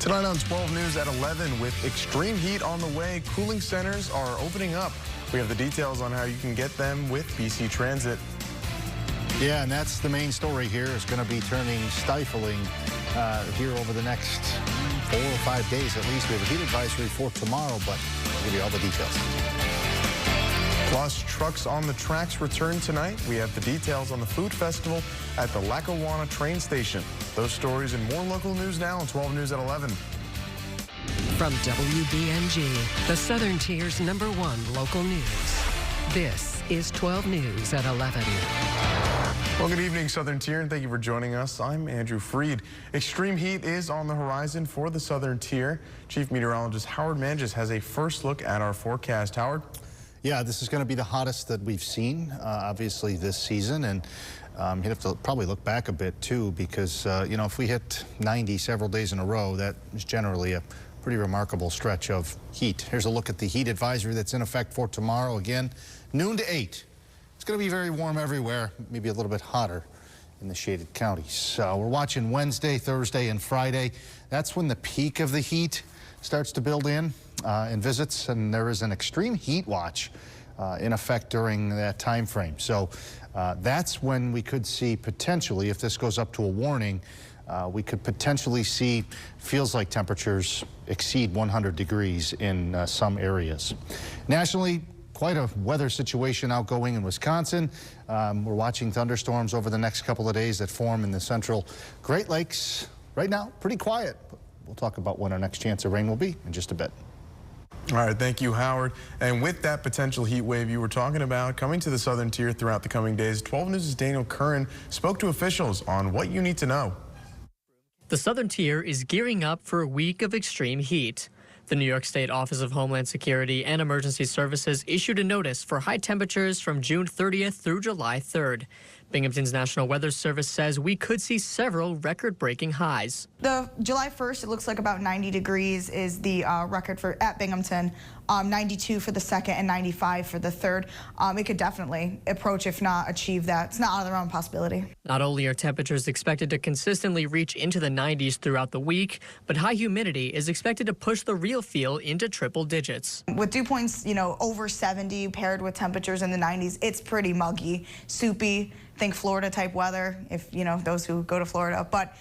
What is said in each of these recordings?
Tonight on 12 News at 11, with extreme heat on the way, cooling centers are opening up. We have the details on how you can get them with BC Transit. Yeah, and that's the main story here. It's going to be turning stifling here over the next 4 or 5 days at least. We have a heat advisory for tomorrow, but I'll give you all the details. Plus, trucks on the tracks return tonight. We have the details on the food festival at the Lackawanna train station. Those stories and more local news now on 12 News at 11. From WBNG, the Southern Tier's #1 local news. This is 12 News at 11. Well, good evening, Southern Tier, and thank you for joining us. I'm Andrew Freed. Extreme heat is on the horizon for the Southern Tier. Chief Meteorologist Howard Manges has a first look at our forecast. Howard? Yeah, this is going to be the hottest that we've seen, obviously, this season. And you'd have to probably look back a bit, too, because, you know, if we hit 90 several days in a row, that is generally a pretty remarkable stretch of heat. Here's a look at the heat advisory that's in effect for tomorrow. Again, noon to 8. It's going to be very warm everywhere, maybe a little bit hotter in the shaded counties. We're watching Wednesday, Thursday, and Friday. That's when the peak of the heat starts to build in visits, and there is an extreme heat watch in effect during that time frame. So that's when we could see potentially, if this goes up to a warning, we could potentially see feels like temperatures exceed 100 degrees in some areas. Nationally, quite a weather situation outgoing in Wisconsin. We're watching thunderstorms over the next couple of days that form in the central Great Lakes. Right now, pretty quiet. We'll talk about when our next chance of rain will be in just a bit. All right, thank you, Howard. And with that potential heat wave you were talking about coming to the Southern Tier throughout the coming days, 12 News' Daniel Curran spoke to officials on what you need to know. The Southern Tier is gearing up for a week of extreme heat. The New York State Office of Homeland Security and Emergency Services issued a notice for high temperatures from June 30th through July 3rd. Binghamton's National Weather Service says we could see several record-breaking highs. The July 1st, it looks like about 90 degrees is the record for at Binghamton, 92 for the 2nd and 95 for the 3rd. It could definitely approach, if not achieve that. It's not out of the realm of possibility. Not only are temperatures expected to consistently reach into the 90s throughout the week, but high humidity is expected to push the real feel into triple digits. With dew points, you know, over 70 paired with temperatures in the 90s, it's pretty muggy, soupy. Think Florida type weather, if you know those who go to Florida. But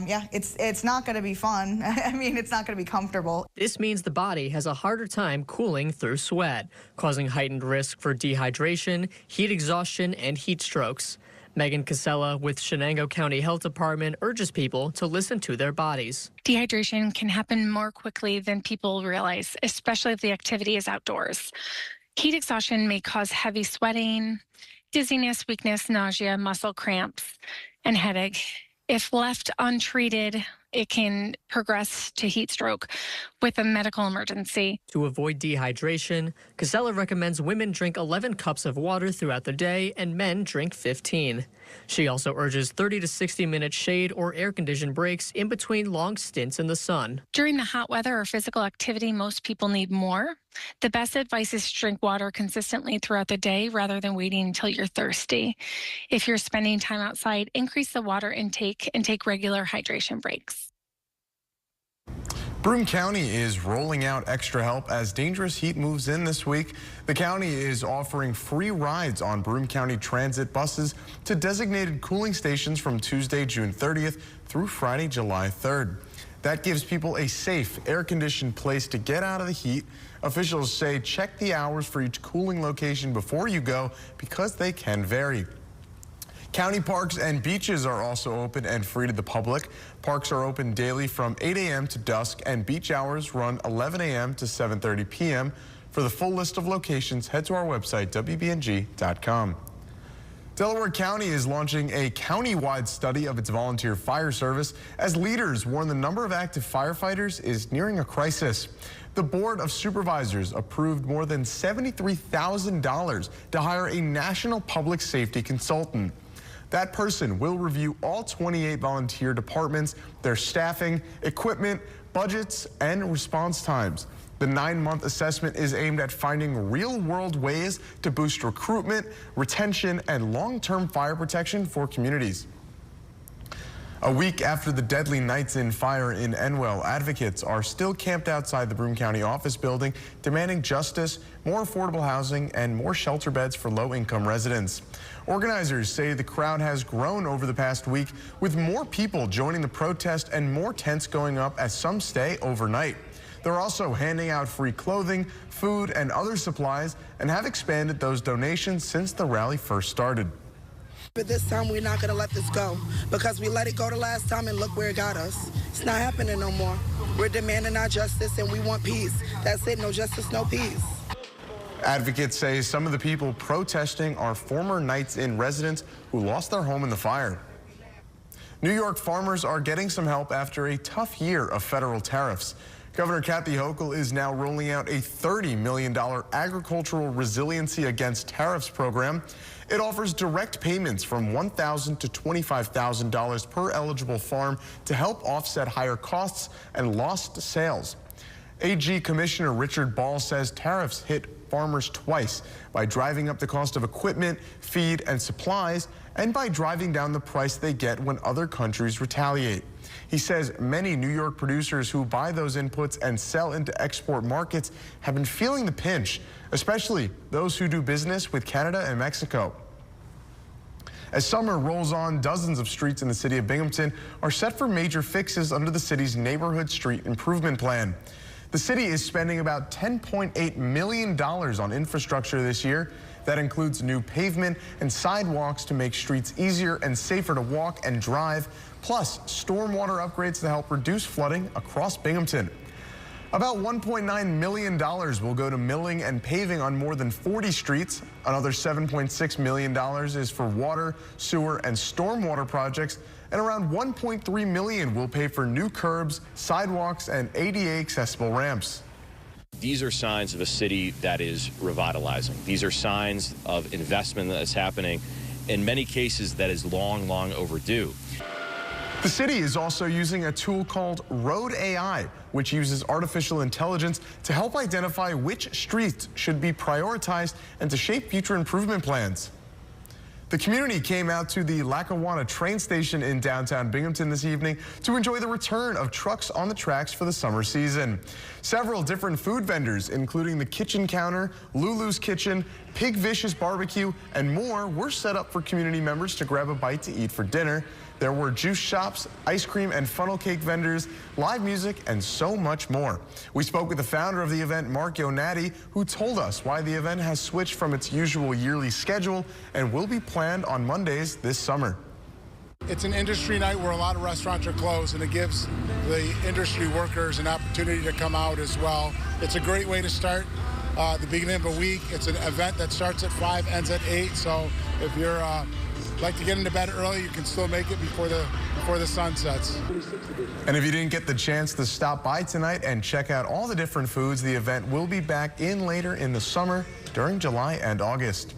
yeah, it's not going to be fun. I mean, it's not going to be comfortable. This means the body has a harder time cooling through sweat, causing heightened risk for dehydration, heat exhaustion, and heat strokes. Megan Casella with Shenango County Health Department urges people to listen to their bodies. Dehydration can happen more quickly than people realize, especially if the activity is outdoors. Heat exhaustion may cause heavy sweating, dizziness, weakness, nausea, muscle cramps, and headache. If left untreated, it can progress to heat stroke with a medical emergency. To avoid dehydration, Casella recommends women drink 11 cups of water throughout the day and men drink 15. She also urges 30 to 60-minute shade or air-conditioned breaks in between long stints in the sun. During the hot weather or physical activity, most people need more. The best advice is to drink water consistently throughout the day rather than waiting until you're thirsty. If you're spending time outside, increase the water intake and take regular hydration breaks. Broome County is rolling out extra help as dangerous heat moves in this week. The county is offering free rides on Broome County Transit buses to designated cooling stations from Tuesday, June 30th through Friday, July 3rd. That gives people a safe, air-conditioned place to get out of the heat. Officials say check the hours for each cooling location before you go because they can vary. County parks and beaches are also open and free to the public. Parks are open daily from 8 a.m. to dusk, and beach hours run 11 a.m. to 7:30 p.m. For the full list of locations, head to our website, WBNG.com. Delaware County is launching a county-wide study of its volunteer fire service as leaders warn the number of active firefighters is nearing a crisis. The Board of Supervisors approved more than $73,000 to hire a national public safety consultant. That person will review all 28 volunteer departments, their staffing, equipment, budgets, and response times. The 9-month assessment is aimed at finding real-world ways to boost recruitment, retention, and long-term fire protection for communities. A week after the deadly Nights In fire in Enwell, advocates are still camped outside the Broome County office building, demanding justice, more affordable housing, and more shelter beds for low-income residents. Organizers say the crowd has grown over the past week, with more people joining the protest and more tents going up as some stay overnight. They're also handing out free clothing, food, and other supplies, and have expanded those donations since the rally first started. But this time we're not going to let this go, because we let it go the last time and look where it got us. It's not happening no more. We're demanding our justice and we want peace. That's it, no justice, no peace. Advocates say some of the people protesting are former Nights In residents who lost their home in the fire. New York farmers are getting some help after a tough year of federal tariffs. Governor Kathy Hochul is now rolling out a $30 million agricultural resiliency against tariffs program. It offers direct payments from $1,000 to $25,000 per eligible farm to help offset higher costs and lost sales. AG Commissioner Richard Ball says tariffs hit farmers twice by driving up the cost of equipment, feed, and supplies, and by driving down the price they get when other countries retaliate. He says many New York producers who buy those inputs and sell into export markets have been feeling the pinch, especially those who do business with Canada and Mexico. As summer rolls on, dozens of streets in the city of Binghamton are set for major fixes under the city's neighborhood street improvement plan. The city is spending about $10.8 million on infrastructure this year. That includes new pavement and sidewalks to make streets easier and safer to walk and drive, plus stormwater upgrades to help reduce flooding across Binghamton. About $1.9 million will go to milling and paving on more than 40 streets. Another $7.6 million is for water, sewer, and stormwater projects, and around $1.3 million will pay for new curbs, sidewalks, and ADA accessible ramps. These are signs of a city that is revitalizing. These are signs of investment that's happening, in many cases that is long, long overdue. The city is also using a tool called Road AI, which uses artificial intelligence to help identify which streets should be prioritized and to shape future improvement plans. The community came out to the Lackawanna train station in downtown Binghamton this evening to enjoy the return of trucks on the tracks for the summer season. Several different food vendors, including the Kitchen Counter, Lulu's Kitchen, Pig Vicious Barbecue, and more, were set up for community members to grab a bite to eat for dinner. There were juice shops, ice cream and funnel cake vendors, live music, and so much more. We spoke with the founder of the event, Mark Ionati, who told us why the event has switched from its usual yearly schedule and will be planned on Mondays this summer. It's an industry night where a lot of restaurants are closed, and it gives the industry workers an opportunity to come out as well. It's a great way to start the beginning of a week. It's an event that starts at 5, ends at 8, so if you're like to get into bed early, you can still make it before the sun sets. And if you didn't get the chance to stop by tonight and check out all the different foods, the event will be back in later in the summer during July and August.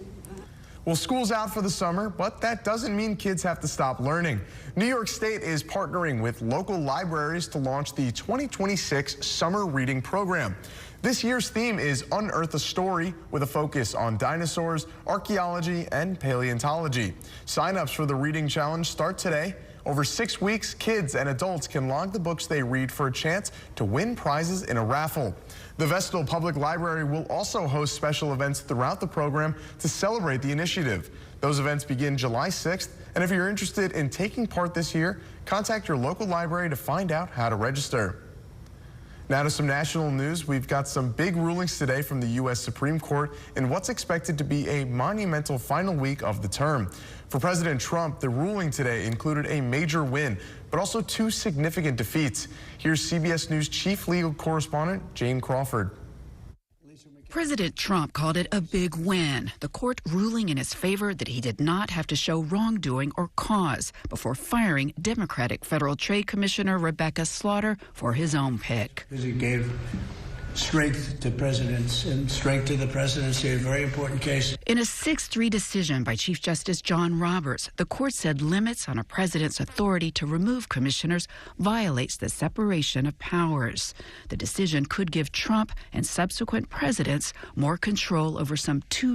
Well, school's out for the summer, but that doesn't mean kids have to stop learning. New York State is partnering with local libraries to launch the 2026 Summer Reading Program. This year's theme is Unearth a Story, with a focus on dinosaurs, archaeology, and paleontology. Sign-ups for the Reading Challenge start today. Over 6 weeks, kids and adults can log the books they read for a chance to win prizes in a raffle. The Vestal Public Library will also host special events throughout the program to celebrate the initiative. Those events begin July 6th, and if you're interested in taking part this year, contact your local library to find out how to register. Now to some national news. We've got some big rulings today from the U.S. Supreme Court in what's expected to be a monumental final week of the term. For President Trump, the ruling today included a major win, but also 2 significant defeats. Here's CBS News chief legal correspondent Jane Crawford. President Trump called it a big win, the court ruling in his favor that he did not have to show wrongdoing or cause before firing Democratic Federal Trade Commissioner Rebecca Slaughter for his own pick. He gave strength to presidents and strength to the presidency, a very important case. In a 6-3 decision by Chief Justice John Roberts, the court said limits on a president's authority to remove commissioners violates the separation of powers. The decision could give Trump and subsequent presidents more control over some 24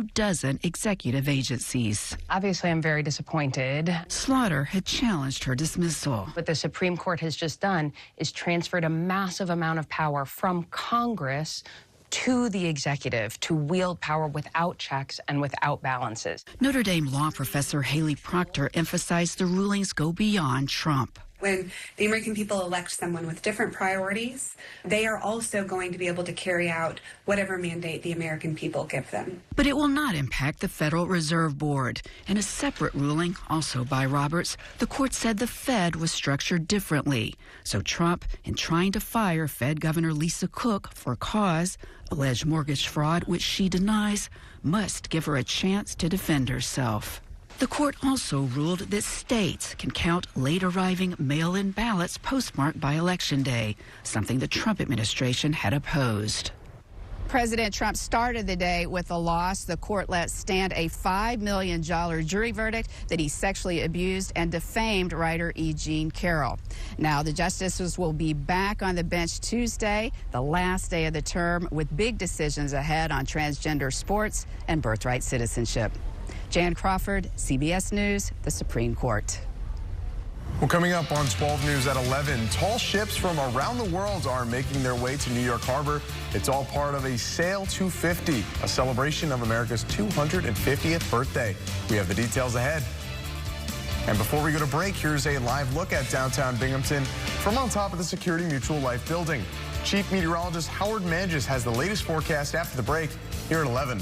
executive agencies. Obviously, I'm very disappointed. Slaughter had challenged her dismissal. What the Supreme Court has just done is transferred a massive amount of power from Congress to the executive to wield power without checks and without balances. Notre Dame law professor Haley Proctor emphasized the rulings go beyond Trump. When the American people elect someone with different priorities, they are also going to be able to carry out whatever mandate the American people give them. But it will not impact the Federal Reserve Board. In a separate ruling, also by Roberts, the court said the Fed was structured differently. So Trump, in trying to fire Fed Governor Lisa Cook for cause, alleged mortgage fraud, which she denies, must give her a chance to defend herself. The court also ruled that states can count late-arriving mail-in ballots postmarked by Election Day, something the Trump administration had opposed. President Trump started the day with a loss. The court let stand a $5 million jury verdict that he sexually abused and defamed writer E. Jean Carroll. Now, the justices will be back on the bench Tuesday, the last day of the term, with big decisions ahead on transgender sports and birthright citizenship. Jan Crawford, CBS News, the Supreme Court. Well, coming up on 12 News at 11, tall ships from around the world are making their way to New York Harbor. It's all part of a Sail 250, a celebration of America's 250th birthday. We have the details ahead. And before we go to break, here's a live look at downtown Binghamton from on top of the Security Mutual Life building. Chief Meteorologist Howard Manges has the latest forecast after the break here at 11.